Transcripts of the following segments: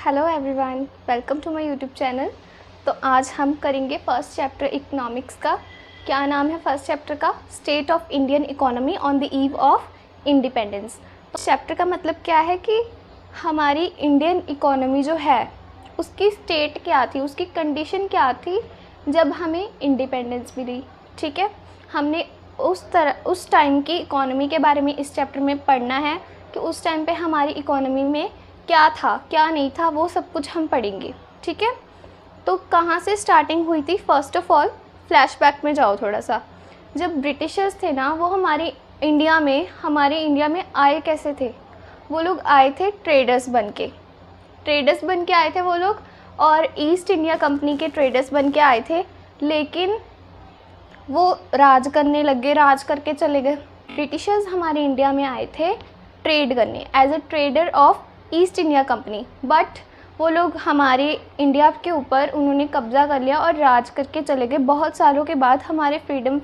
Hello everyone, welcome to my YouTube channel. तो आज हम करेंगे फर्स्ट चैप्टर इकोनॉमिक्स का। क्या नाम है फर्स्ट चैप्टर का? State of Indian economy on the eve of independence. Chapter का मतलब क्या है कि हमारी इंडियन इकोनॉमी जो है उसकी स्टेट क्या थी, उसकी कंडीशन क्या थी जब हमें इंडिपेंडेंस मिली। ठीक है, हमने उस टाइम की इकोनॉमी के बारे में इस चैप्टर में पढ़ना है कि उस टाइम पे हमारी इकोनॉमी में क्या था क्या नहीं था, वो सब कुछ हम पढ़ेंगे। ठीक है, तो कहाँ से स्टार्टिंग हुई थी? फर्स्ट ऑफ ऑल फ्लैशबैक में जाओ थोड़ा सा। जब ब्रिटिशर्स थे ना, वो हमारे इंडिया में आए कैसे थे? वो लोग आए थे ट्रेडर्स बन के आए थे वो लोग, और ईस्ट इंडिया कंपनी के ट्रेडर्स बन के आए थे। लेकिन वो राज करने लग गए, राज करके चले गए। ब्रिटिशर्स हमारे इंडिया में आए थे ट्रेड करने, as a trader of East India Company, but वो लोग हमारे इंडिया के ऊपर उन्होंने कब्ज़ा कर लिया और राज करके चले गए। बहुत सालों के बाद हमारे फ्रीडम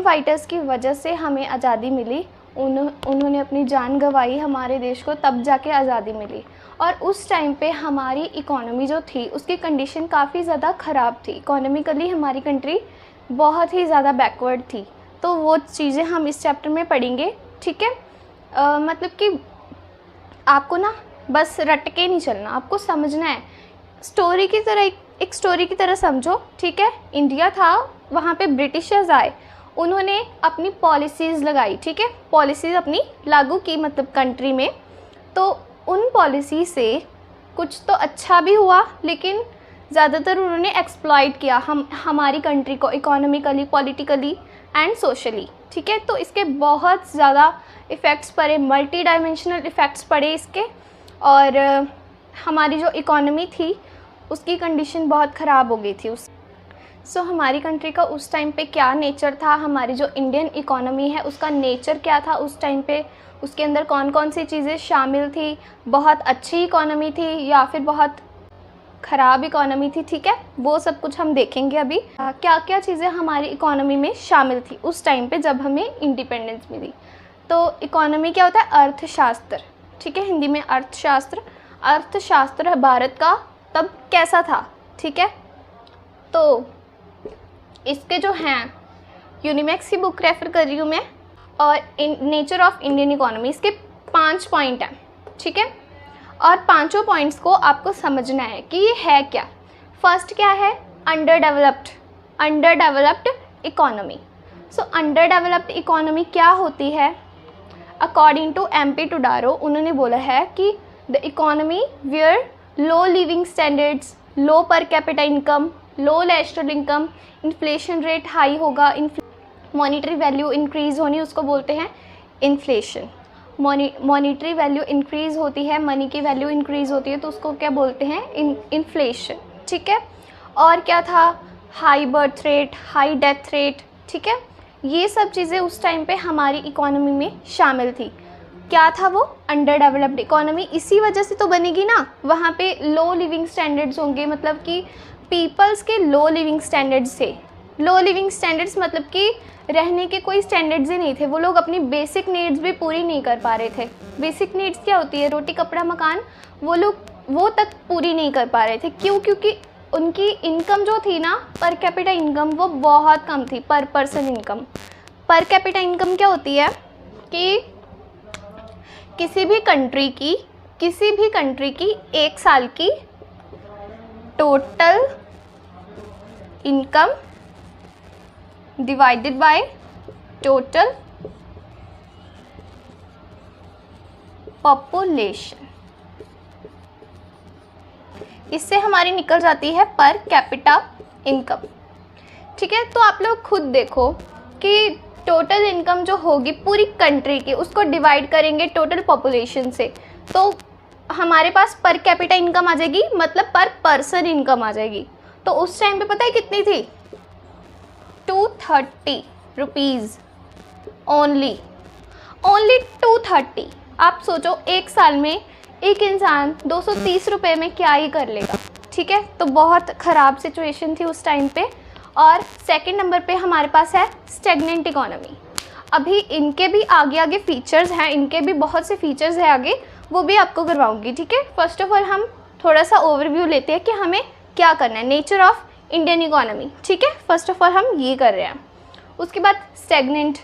फाइटर्स की वजह से हमें आज़ादी मिली। उन्होंने अपनी जान गंवाई हमारे देश को, तब जाके आज़ादी मिली। और उस टाइम पे हमारी इकोनॉमी जो थी उसकी कंडीशन काफ़ी ज़्यादा ख़राब थी। इकोनॉमिकली हमारी कंट्री बहुत ही ज़्यादा बैकवर्ड थी। तो वो चीज़ें हम इस चैप्टर में पढ़ेंगे। ठीक है, मतलब कि आपको ना बस रट के नहीं चलना, आपको समझना है। स्टोरी की तरह एक स्टोरी की तरह समझो। ठीक है, इंडिया था, वहाँ पे ब्रिटिशर्स आए, उन्होंने अपनी पॉलिसीज़ लगाई। ठीक है, पॉलिसीज़ अपनी लागू की, मतलब कंट्री में। तो उन पॉलिसी से कुछ तो अच्छा भी हुआ, लेकिन ज़्यादातर उन्होंने एक्सप्लॉइट किया हमारी कंट्री को इकोनॉमिकली, पॉलिटिकली एंड सोशली। ठीक है, तो इसके बहुत ज़्यादा इफ़ेक्ट्स पड़े, मल्टी डायमेंशनल इफ़ेक्ट्स पड़े इसके। और हमारी जो इकोनॉमी थी उसकी कंडीशन बहुत ख़राब हो गई थी सो हमारी कंट्री का उस टाइम पे क्या नेचर था, हमारी जो इंडियन इकोनॉमी है उसका नेचर क्या था उस टाइम पे, उसके अंदर कौन कौन सी चीज़ें शामिल थी, बहुत अच्छी इकोनॉमी थी या फिर बहुत ख़राब इकोनॉमी थी। ठीक है, वो सब कुछ हम देखेंगे अभी। क्या क्या चीज़ें हमारी इकोनॉमी में शामिल थी उस टाइम पे जब हमें इंडिपेंडेंस मिली। तो इकोनॉमी क्या होता है? अर्थशास्त्र। ठीक है, हिंदी में अर्थशास्त्र भारत का तब कैसा था। ठीक है, तो इसके जो हैं यूनिमैक्स की बुक रेफ़र कर रही हूँ मैं, और नेचर ऑफ इंडियन इकोनॉमी, इसके 5 पॉइंट हैं। ठीक है, और पांचों पॉइंट्स को आपको समझना है कि ये है क्या। फर्स्ट क्या है? Under developed economy. So under developed economy क्या होती है? अकॉर्डिंग टू MP टुडारो, उन्होंने बोला है कि the economy were low living standards, low per capita income, low national income, inflation rate high होगा, मॉनिटरी वैल्यू इंक्रीज़ होनी, उसको बोलते हैं इन्फ्लेशन। मॉनिटरी वैल्यू इंक्रीज़ होती है, मनी की वैल्यू इंक्रीज़ होती है, तो उसको क्या बोलते हैं? इन्फ्लेशन। ठीक है, और क्या था? High birth rate, high death rate. ठीक है, ये सब चीज़ें उस टाइम पे हमारी इकोनॉमी में शामिल थी। क्या था वो? Under developed economy. इसी वजह से तो बनेगी ना, वहाँ पे लो लिविंग स्टैंडर्ड्स होंगे, मतलब कि पीपल्स के लो लिविंग स्टैंडर्ड्स से। लो लिविंग स्टैंडर्ड्स मतलब कि रहने के कोई स्टैंडर्ड्स ही नहीं थे, वो लोग अपनी बेसिक नीड्स भी पूरी नहीं कर पा रहे थे। बेसिक नीड्स क्या होती है? रोटी कपड़ा मकान, वो लोग वो तक पूरी नहीं कर पा रहे थे। क्यों? क्योंकि उनकी इनकम जो थी ना, पर कैपिटा इनकम, वो बहुत कम थी। पर पर्सन इनकम, पर कैपिटा इनकम क्या होती है कि किसी भी कंट्री की एक साल की total income divided by total population, इससे हमारी निकल जाती है पर कैपिटा इनकम। ठीक है, तो आप लोग खुद देखो कि टोटल इनकम जो होगी पूरी कंट्री की, उसको डिवाइड करेंगे टोटल पॉपुलेशन से, तो हमारे पास पर कैपिटा इनकम आ जाएगी, मतलब पर पर्सन इनकम आ जाएगी। तो उस टाइम पे पता है कितनी थी? 230 रुपीज़ ओनली 230। आप सोचो, एक साल में एक इंसान 230 रुपये में क्या ही कर लेगा। ठीक है, तो बहुत ख़राब सिचुएशन थी उस टाइम पे। और सेकंड नंबर पे हमारे पास है स्टेगनेंट इकोनॉमी। अभी इनके भी आगे फीचर्स हैं, इनके भी बहुत से फीचर्स हैं आगे, वो भी आपको करवाऊंगी, ठीक है। फर्स्ट ऑफ ऑल हम थोड़ा सा ओवरव्यू लेते हैं कि हमें क्या करना है, नेचर ऑफ इंडियन इकोनॉमी, ठीक है। फर्स्ट ऑफ ऑल हम ये कर रहे हैं। उसके बाद स्टेगनेंट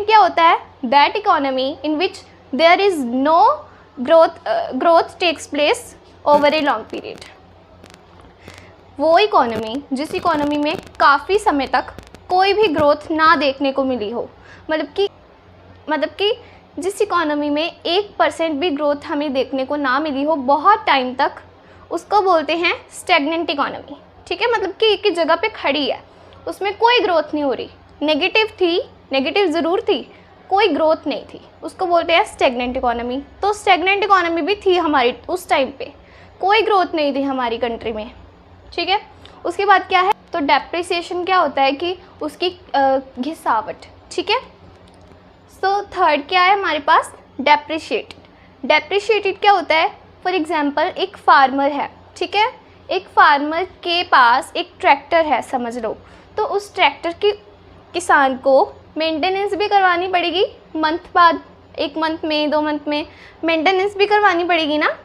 क्या होता है, that economy in which there is no growth takes place over a long period. वो इकोनॉमी जिस इकोनॉमी में काफ़ी समय तक कोई भी ग्रोथ ना देखने को मिली हो, मतलब कि जिस इकोनॉमी में 1% भी ग्रोथ हमें देखने को ना मिली हो बहुत टाइम तक, उसको बोलते हैं स्टेगनेंट इकोनॉमी, ठीक है। मतलब कि एक ही जगह पे खड़ी है, उसमें कोई ग्रोथ नहीं हो रही, नेगेटिव ज़रूर थी, कोई ग्रोथ नहीं थी, उसको बोलते हैं स्टेगनेंट इकोनॉमी। तो स्टेगनेंट इकोनॉमी भी थी हमारी उस टाइम पे, कोई ग्रोथ नहीं थी हमारी कंट्री में, ठीक है। उसके बाद क्या है, तो डेप्रिसिएशन क्या होता है कि उसकी घिसावट, ठीक है। सो थर्ड क्या है हमारे पास, डेप्रिशिएटेड क्या होता है, फॉर एग्जांपल एक फार्मर है, ठीक है, एक फार्मर के पास एक ट्रैक्टर है समझ लो, तो उस ट्रैक्टर की किसान को मेंटेनेंस भी करवानी पड़ेगी, मंथ बाद, 1 मंथ में, 2 मंथ में मेंटेनेंस भी करवानी पड़ेगी ना,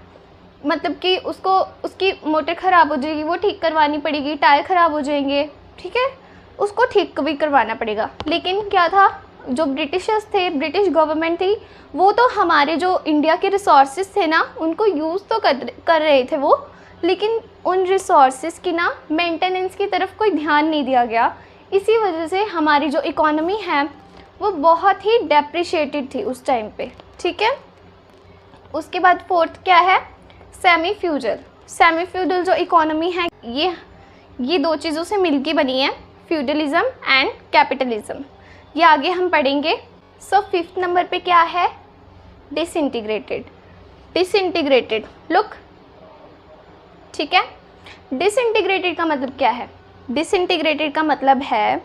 मतलब कि उसकी मोटर ख़राब हो जाएगी, वो ठीक करवानी पड़ेगी, टायर ख़राब हो जाएंगे, ठीक है, उसको ठीक भी करवाना पड़ेगा। लेकिन क्या था, जो ब्रिटिशर्स थे, ब्रिटिश गवर्नमेंट थी, वो तो हमारे जो इंडिया के रिसोर्सेज थे ना, उनको यूज़ तो कर रहे थे वो, लेकिन उन रिसोर्सेज की ना मेंटेनेंस की तरफ कोई ध्यान नहीं दिया गया। इसी वजह से हमारी जो इकोनॉमी है वो बहुत ही डेप्रिशिएटेड थी उस टाइम पे, ठीक है। उसके बाद फोर्थ क्या है, सेमी फ्यूडल जो इकोनॉमी है, ये 2 चीज़ों से मिलके बनी है, फ्यूडलिज्म एंड कैपिटलिज्म। ये आगे हम पढ़ेंगे। सो 5th नंबर पे क्या है, डिसइंटीग्रेटेड लुक, ठीक है। डिसइंटीग्रेटेड का मतलब क्या है, डिसइंटीग्रेटेड का मतलब है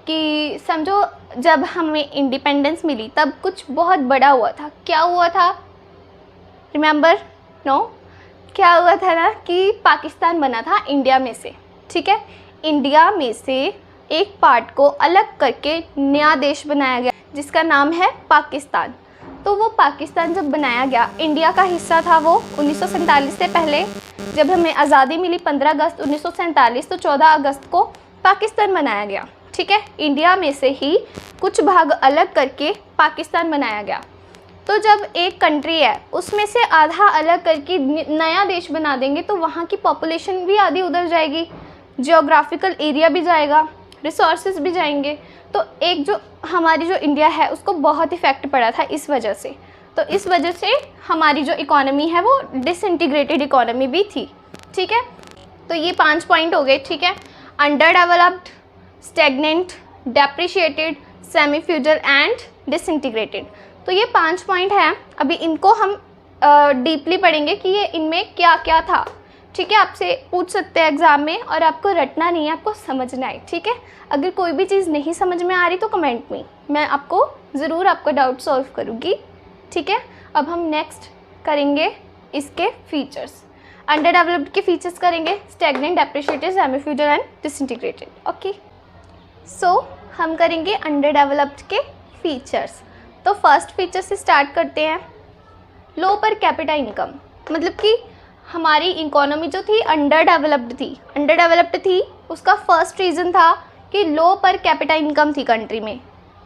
कि समझो जब हमें इंडिपेंडेंस मिली तब कुछ बहुत बड़ा हुआ था। क्या हुआ था, रिमेंबर, नो, क्या हुआ था ना कि पाकिस्तान बना था इंडिया में से, ठीक है। इंडिया में से एक पार्ट को अलग करके नया देश बनाया गया जिसका नाम है पाकिस्तान। तो वो पाकिस्तान जब बनाया गया, इंडिया का हिस्सा था वो 1947 से पहले। जब हमें आज़ादी मिली 15 अगस्त 1947, तो 14 अगस्त को पाकिस्तान बनाया गया, ठीक है। इंडिया में से ही कुछ भाग अलग करके पाकिस्तान बनाया गया। तो जब एक कंट्री है उसमें से आधा अलग करके नया देश बना देंगे तो वहाँ की पॉपुलेशन भी आधी उधर जाएगी, जियोग्राफिकल एरिया भी जाएगा, रिसोर्सेज भी जाएंगे। तो एक जो हमारी जो इंडिया है उसको बहुत इफ़ेक्ट पड़ा था इस वजह से। तो इस वजह से हमारी जो इकोनॉमी है वो डिसइंटीग्रेटेड इकोनॉमी भी थी, ठीक है। तो ये 5 पॉइंट हो गए, ठीक है। Under developed, stagnant, depreciated, semi feudal and disintegrated. तो ये 5 पॉइंट हैं। अभी इनको हम डीपली पढ़ेंगे कि ये इनमें क्या क्या था, ठीक है। आपसे पूछ सकते हैं एग्ज़ाम में, और आपको रटना नहीं है, आपको समझना है, ठीक है। अगर कोई भी चीज़ नहीं समझ में आ रही तो कमेंट में मैं आपको ज़रूर आपका डाउट सॉल्व करूँगी, ठीक है। अब हम नेक्स्ट करेंगे इसके फीचर्स, अंडर डेवलप्ड के फीचर्स करेंगे, stagnant, depreciated, semi feudal and disintegrated, okay. So हम करेंगे अंडर डेवलप्ड के फीचर्स। तो फर्स्ट फीचर से स्टार्ट करते हैं, लो पर कैपिटा इनकम। मतलब कि हमारी इकोनॉमी जो थी अंडर डेवलप्ड थी, उसका फर्स्ट रीज़न था कि लो पर कैपिटा इनकम थी कंट्री में।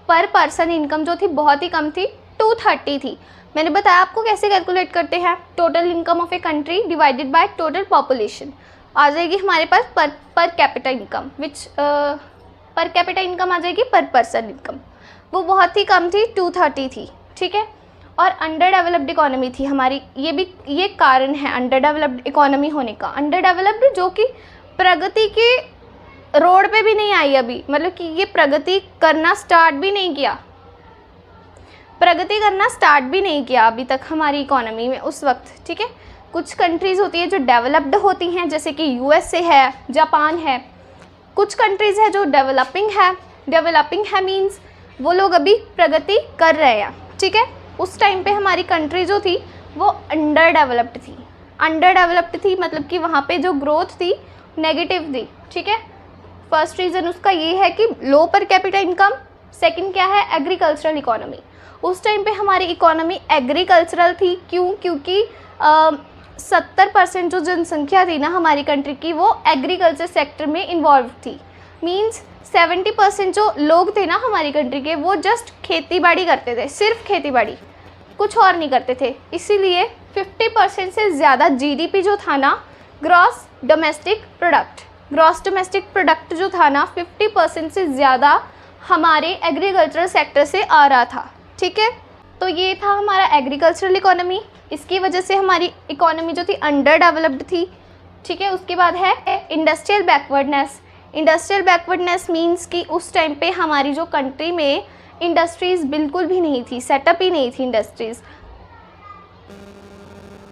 पर पर्सन इनकम जो थी बहुत ही कम थी, 230 थी। मैंने बताया आपको कैसे कैलकुलेट करते हैं, total income of a country divided by total population. आ जाएगी हमारे पास पर कैपिटा इनकम, विच पर कैपिटा इनकम आ जाएगी पर पर्सन इनकम, वो बहुत ही कम थी, 230 थी, ठीक है। और अंडर डेवलप्ड इकोनॉमी थी हमारी, ये कारण है अंडर डेवलप्ड इकोनॉमी होने का। अंडर डेवलप्ड जो कि प्रगति के रोड पे भी नहीं आई अभी, मतलब कि ये प्रगति करना स्टार्ट भी नहीं किया अभी तक हमारी इकोनॉमी में उस वक्त, ठीक है। कुछ कंट्रीज़ होती है जो डेवलप्ड होती हैं, जैसे कि यूएसए है, जापान है। कुछ कंट्रीज़ है जो डेवलपिंग है मीन्स वो लोग अभी प्रगति कर रहे हैं, ठीक है। उस टाइम पे हमारी कंट्री जो थी वो अंडर डेवलप्ड थी, मतलब कि वहाँ पे जो ग्रोथ थी नेगेटिव थी, ठीक है। फर्स्ट रीज़न उसका ये है कि लो पर कैपिटा इनकम। सेकंड क्या है, एग्रीकल्चरल इकोनॉमी। उस टाइम पे हमारी इकोनॉमी एग्रीकल्चरल थी। क्यों? क्योंकि 70% जो जनसंख्या थी ना हमारी कंट्री की, वो एग्रीकल्चर सेक्टर में इन्वॉल्व थी। मींस 70% जो लोग थे ना हमारी कंट्री के, वो जस्ट खेती बाड़ी करते थे, सिर्फ खेती बाड़ी, कुछ और नहीं करते थे। इसीलिए 50% से ज़्यादा जीडीपी जो था ना, ग्रॉस डोमेस्टिक प्रोडक्ट जो था ना, 50% से ज़्यादा हमारे एग्रीकल्चरल सेक्टर से आ रहा था। ठीक है, तो ये था हमारा एग्रीकल्चरल इकोनॉमी। इसकी वजह से हमारी इकोनॉमी जो थी अंडर डेवलप्ड थी। ठीक है, उसके बाद है industrial backwardness. Industrial backwardness means कि उस टाइम पे हमारी जो कंट्री में इंडस्ट्रीज़ बिल्कुल भी नहीं थी, सेटअप ही नहीं थी इंडस्ट्रीज़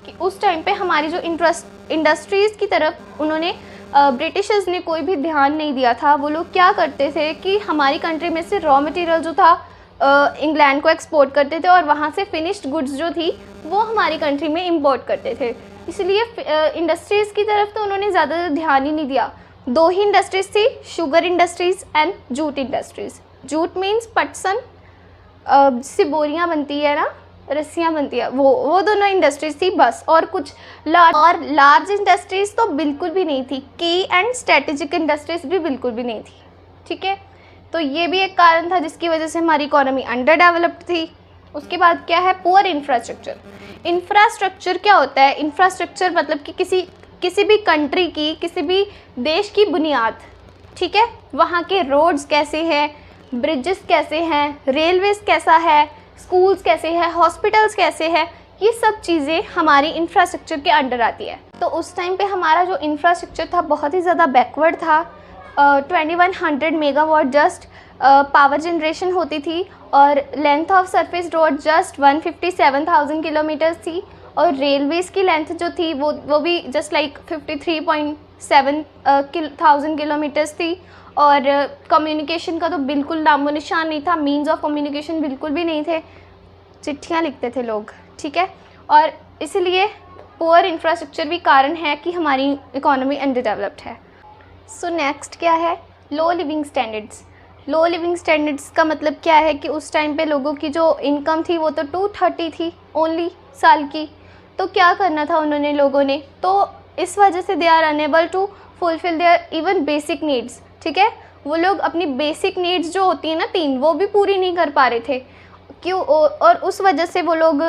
कि उस टाइम पे हमारी जो इंडस्ट्रीज़ की तरफ उन्होंने ब्रिटिशर्स ने कोई भी ध्यान नहीं दिया था। वो लोग क्या करते थे कि हमारी कंट्री में से रॉ मटेरियल जो था इंग्लैंड को एक्सपोर्ट करते थे और वहाँ से फिनिश्ड गुड्स जो थी वो हमारी कंट्री में इंपोर्ट करते थे। इसलिए इंडस्ट्रीज़ की तरफ तो उन्होंने ज़्यादा ध्यान ही नहीं दिया। 2 ही इंडस्ट्रीज़ थी, sugar industries and jute industries. Jute means पटसन, जिससे बोरियाँ बनती है ना, रस्सियाँ बनती है, वो दोनों इंडस्ट्रीज़ थी बस। और कुछ लार्ज इंडस्ट्रीज़ तो बिल्कुल भी नहीं थी। की एंड स्ट्रेटेजिक इंडस्ट्रीज़ भी बिल्कुल भी नहीं थी। ठीक है, तो ये भी एक कारण था जिसकी वजह से हमारी इकोनॉमी अंडर डेवलप्ड थी। उसके बाद क्या है? Poor infrastructure. इंफ्रास्ट्रक्चर क्या होता है? इंफ्रास्ट्रक्चर मतलब कि किसी भी कंट्री की, किसी भी देश की बुनियाद। ठीक है, वहाँ के रोड्स कैसे हैं, ब्रिजेस कैसे हैं, रेलवेज कैसा है, स्कूल्स कैसे हैं, हॉस्पिटल्स कैसे हैं, ये सब चीज़ें हमारी इंफ्रास्ट्रक्चर के अंडर आती है। तो उस टाइम पे हमारा जो इंफ्रास्ट्रक्चर था बहुत ही ज़्यादा बैकवर्ड था। 2100 मेगावाट जस्ट पावर जनरेशन होती थी और length of surface road just 157,000 kilometres थी। और रेलवेज़ की लेंथ जो थी वो भी जस्ट लाइक 53.7 किलोमीटर्स थी। और कम्युनिकेशन का तो बिल्कुल नामो निशान नहीं था, मीन्स ऑफ कम्युनिकेशन बिल्कुल भी नहीं थे, चिट्ठियाँ लिखते थे लोग। ठीक है, और इसलिए पुअर इंफ्रास्ट्रक्चर भी कारण है कि हमारी इकोनॉमी अंडर डेवलप्ड है। सो नेक्स्ट क्या है? लो लिविंग स्टैंडर्ड्स। लो लिविंग स्टैंडर्ड्स का मतलब क्या है कि उस टाइम पे लोगों की जो इनकम थी वो तो 230 थी ओनली साल की। तो क्या करना था उन्होंने लोगों ने? तो इस वजह से they are unable to fulfil their even basic needs. ठीक है, वो लोग अपनी बेसिक नीड्स जो होती है ना 3, वो भी पूरी नहीं कर पा रहे थे। क्यों? और उस वजह से वो लोग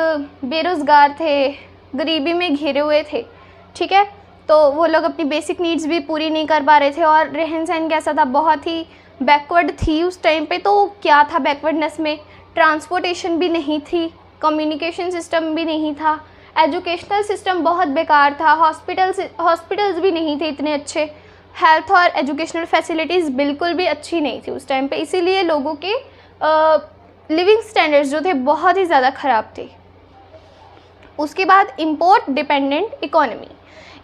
बेरोज़गार थे, गरीबी में घिरे हुए थे। ठीक है, तो वो लोग अपनी बेसिक नीड्स भी पूरी नहीं कर पा रहे थे। और रहन सहन कैसा था? बहुत ही बैकवर्ड थी उस टाइम पे। तो क्या था बैकवर्डनेस में? ट्रांसपोर्टेशन भी नहीं थी, कम्युनिकेशन सिस्टम भी नहीं था, एजुकेशनल सिस्टम बहुत बेकार था, हॉस्पिटल्स भी नहीं थे इतने अच्छे, हेल्थ और एजुकेशनल फैसिलिटीज़ बिल्कुल भी अच्छी नहीं थी उस टाइम पे। इसीलिए लोगों के लिविंग स्टैंडर्ड्स जो थे बहुत ही ज़्यादा ख़राब थे। उसके बाद import dependent economy.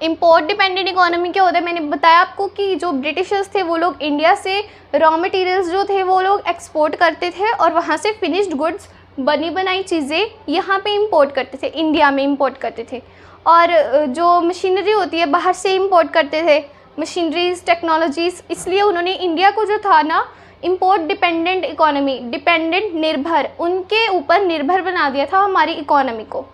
Import dependent economy क्या होता है? मैंने बताया आपको कि जो ब्रिटिशर्स थे वो लोग इंडिया से रॉ मटेरियल्स जो थे वो लोग एक्सपोर्ट करते थे और वहाँ से फिनिश्ड गुड्स, बनी बनाई चीज़ें यहाँ पे इंपोर्ट करते थे, इंडिया में इंपोर्ट करते थे। और जो मशीनरी होती है बाहर से इंपोर्ट करते थे, मशीनरीज, टेक्नोलॉजीज़। इसलिए उन्होंने इंडिया को जो था ना इंपोर्ट डिपेंडेंट इकोनॉमी, डिपेंडेंट निर्भर, उनके ऊपर निर्भर बना दिया था हमारी इकोनॉमी को।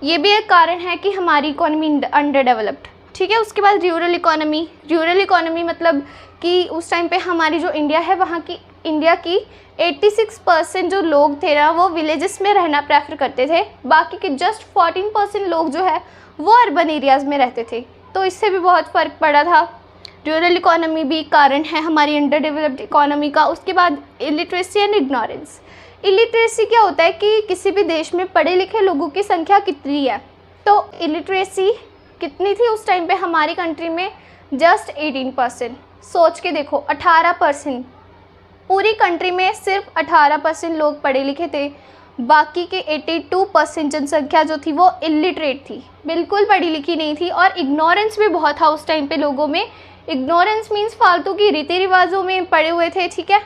ये भी एक कारण है कि हमारी इकोनॉमी अंडर डेवलप्ड। ठीक है, उसके बाद रूरल इकोनॉमी। रूरल इकोनॉमी मतलब कि उस टाइम पे हमारी जो इंडिया है वहाँ की इंडिया की 86% जो लोग थे ना वो विलेजेस में रहना प्रेफर करते थे। बाकी के जस्ट 14% लोग जो है वो अर्बन एरियाज़ में रहते थे। तो इससे भी बहुत फ़र्क पड़ा था। रूरल इकोनॉमी भी कारण है हमारी अंडर डेवलप्ड इकोनॉमी का। उसके बाद इलिटरेसी एंड इग्नोरेंस। इलिटरेसी क्या होता है कि किसी भी देश में पढ़े लिखे लोगों की संख्या कितनी है। तो इलिटरेसी कितनी थी उस टाइम पे हमारी कंट्री में? जस्ट 18%। सोच के देखो, 18%। पूरी कंट्री में सिर्फ 18% लोग पढ़े लिखे थे, बाकी के 82% जनसंख्या जो थी वो इलिटरेट थी, बिल्कुल पढ़ी लिखी नहीं थी। और इग्नोरेंस भी बहुत था उस टाइम पे लोगों में। इग्नोरेंस मीन्स फालतू की रीति रिवाजों में पड़े हुए थे। ठीक है,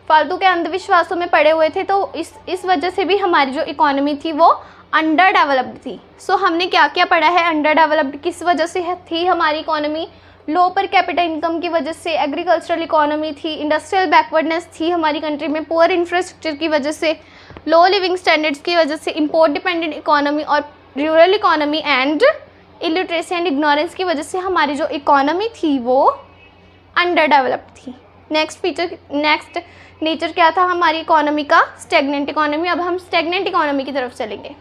फालतू के अंधविश्वासों में पड़े हुए थे। तो इस वजह से भी हमारी जो इकोनॉमी थी वो अंडर डेवलप्ड थी। सो हमने क्या क्या पढ़ा है? अंडर डेवलप्ड किस वजह से थी हमारी इकोनॉमी? लो पर कैपिटल इनकम की वजह से, एग्रीकल्चरल इकोनॉमी थी, इंडस्ट्रियल बैकवर्डनेस थी हमारी कंट्री में, पुअर इंफ्रास्ट्रक्चर की वजह से, लो लिविंग स्टैंडर्ड्स की वजह से, इम्पोर्ट डिपेंडेंट इकोनॉमी और rural economy and illiteracy and ignorance की वजह से हमारी जो इकोनॉमी थी वो अंडर डेवलप्ड थी। नेक्स्ट नेचर क्या था हमारी इकोनॉमी का? Stagnant economy. अब हम स्टेगनेंट इकोनॉमी की तरफ चलेंगे।